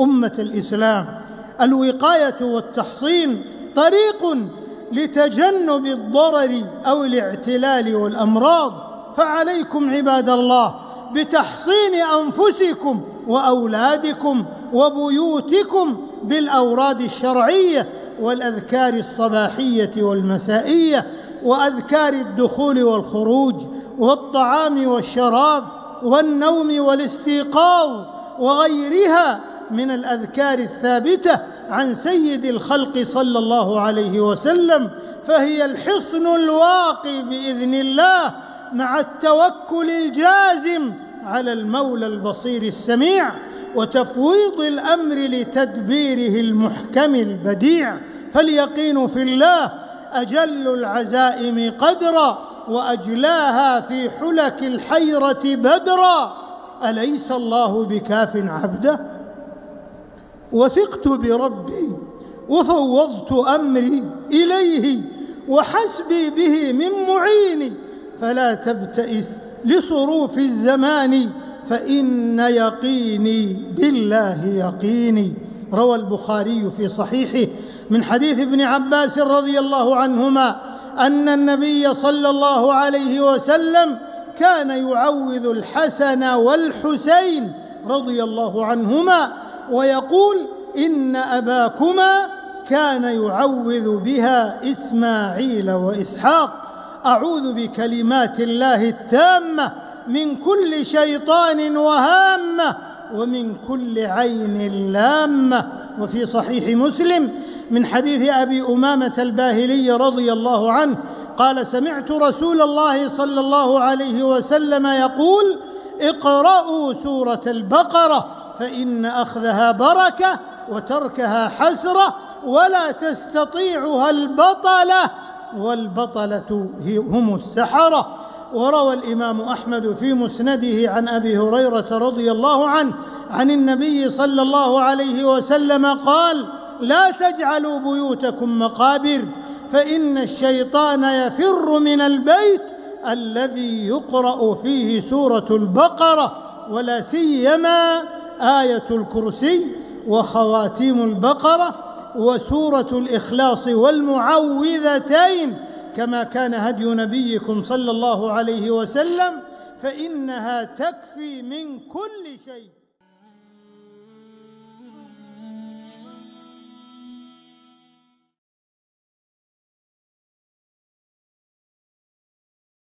أمة الإسلام. الوقاية والتحصين طريق لتجنب الضرر أو الاعتلال والأمراض، فعليكم عباد الله بتحصين أنفسكم وأولادكم وبيوتكم بالأوراد الشرعية والأذكار الصباحية والمسائية وأذكار الدخول والخروج والطعام والشراب والنوم والاستيقاظ وغيرها من الأذكار الثابتة عن سيد الخلق صلى الله عليه وسلم، فهي الحصن الواقي بإذن الله مع التوكل الجازم على المولى البصير السميع وتفويض الأمر لتدبيره المحكم البديع. فاليقين في الله أجل العزائم قدرا وأجلاها في حلك الحيرة بدرا. أليس الله بكاف عبده؟ وثقت بربي وفوضت أمري إليه وحسبي به من معيني، فلا تبتئس لصروف الزمان فإن يقيني بالله يقيني. روى البخاري في صحيحه من حديث ابن عباس رضي الله عنهما أن النبي صلى الله عليه وسلم كان يعوذ الحسن والحسين رضي الله عنهما ويقول: إن أباكما كان يعوذ بها إسماعيل وإسحاق، أعوذ بكلمات الله التامة من كل شيطان وهامة ومن كل عين لامة. وفي صحيح مسلم من حديث أبي أمامة الباهلي رضي الله عنه قال: سمعت رسول الله صلى الله عليه وسلم يقول: اقرأوا سورة البقرة فإن أخذها بركة وتركها حسرة ولا تستطيعها البطلة والبطلة هم السحرة. وروى الإمام أحمد في مسنده عن أبي هريرة رضي الله عنه عن النبي صلى الله عليه وسلم قال: لا تجعلوا بيوتكم مقابر، فإن الشيطان يفر من البيت الذي يقرأ فيه سورة البقرة، ولا سيما آية الكرسي وخواتيم البقرة وسورة الإخلاص والمعوذتين، كما كان هدي نبيكم صلى الله عليه وسلم، فإنها تكفي من كل شيء.